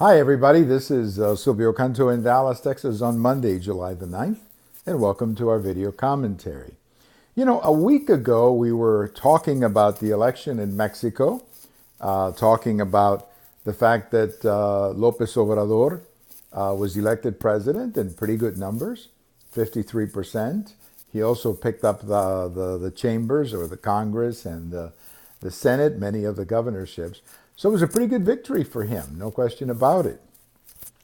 Hi, everybody. This is Silvio Canto in Dallas, Texas on Monday, July the 9th, and welcome to our video commentary. You know, a week ago, we were talking about the election in Mexico, talking about the fact that Lopez-Obrador was elected president in pretty good numbers, 53%. He also picked up the chambers or the Congress and the Senate, many of the governorships. So it was a pretty good victory for him, no question about it.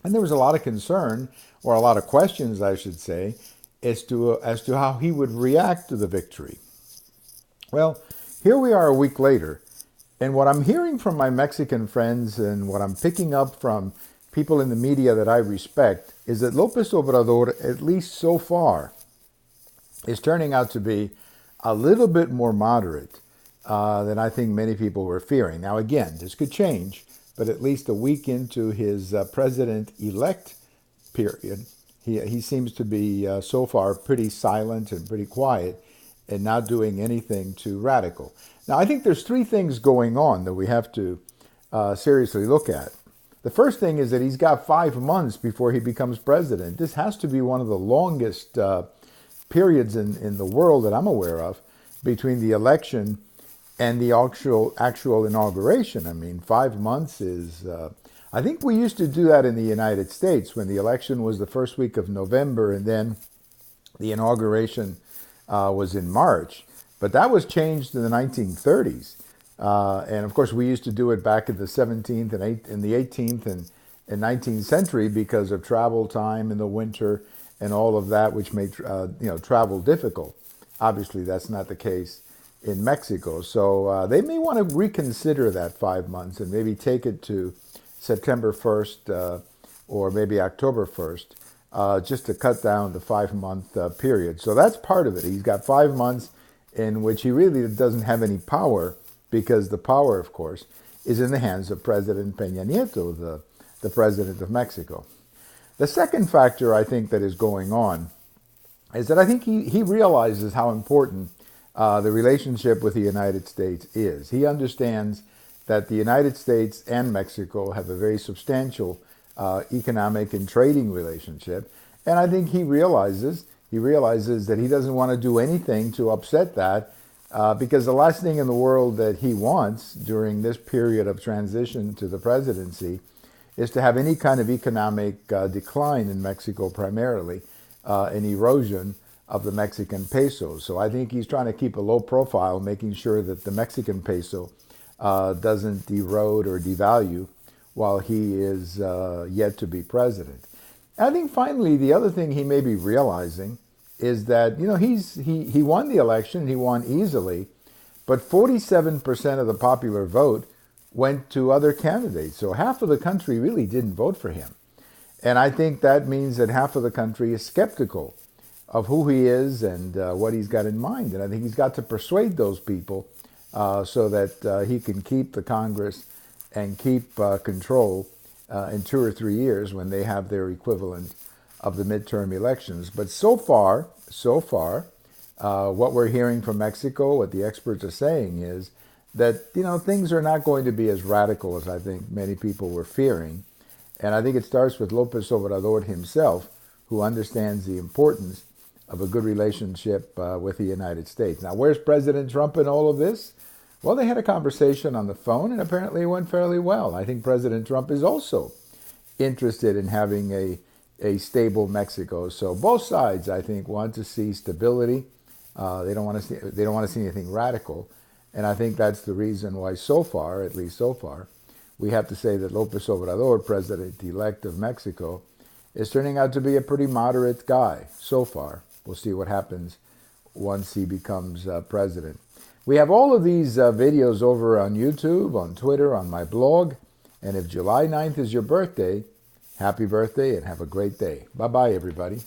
And there was a lot of concern, or a lot of questions, I should say, as to how he would react to the victory. Well, here we are a week later, and what I'm hearing from my Mexican friends and what I'm picking up from people in the media that I respect is that Lopez Obrador, at least so far, is turning out to be a little bit more moderate than I think many people were fearing. Now, again, this could change, but at least a week into his president-elect period, he seems to be so far pretty silent and pretty quiet and not doing anything too radical. Now, I think there's three things going on that we have to seriously look at. The first thing is that he's got 5 months before he becomes president. This has to be one of the longest periods in the world that I'm aware of between the election and the actual inauguration. I mean, 5 months is, I think we used to do that in the United States when the election was the first week of November and then the inauguration was in March. But that was changed in the 1930s. And of course, we used to do it back in the 17th and the 18th and 19th century because of travel time in the winter and all of that, which made travel difficult. Obviously, that's not the case in Mexico. So they may want to reconsider that 5 months and maybe take it to September 1st or maybe October 1st, just to cut down the 5-month period. So that's part of it. He's got 5 months in which he really doesn't have any power because the power, of course, is in the hands of President Peña Nieto, the president of Mexico. The second factor I think that is going on is that I think he realizes how important the relationship with the United States is. He understands that the United States and Mexico have a very substantial economic and trading relationship. And I think he realizes that he doesn't want to do anything to upset that because the last thing in the world that he wants during this period of transition to the presidency is to have any kind of economic decline in Mexico, primarily an erosion of the Mexican peso. So I think he's trying to keep a low profile, making sure that the Mexican peso doesn't erode or devalue while he is yet to be president. I think finally the other thing he may be realizing is that, he won the election, he won easily, but 47% of the popular vote went to other candidates. So half of the country really didn't vote for him. And I think that means that half of the country is skeptical of who he is and what he's got in mind. And I think he's got to persuade those people so that he can keep the Congress and keep control in 2 or 3 years when they have their equivalent of the midterm elections. But so far, what we're hearing from Mexico, what the experts are saying is that, things are not going to be as radical as I think many people were fearing. And I think it starts with Lopez Obrador himself, who understands the importance of a good relationship with the United States. Now, where's President Trump in all of this? Well, they had a conversation on the phone, and apparently it went fairly well. I think President Trump is also interested in having a stable Mexico. So both sides, I think, want to see stability. They don't want to see anything radical. And I think that's the reason why so far, at least so far, we have to say that Lopez Obrador, president-elect of Mexico, is turning out to be a pretty moderate guy so far. We'll see what happens once he becomes president. We have all of these videos over on YouTube, on Twitter, on my blog. And if July 9th is your birthday, happy birthday and have a great day. Bye-bye, everybody.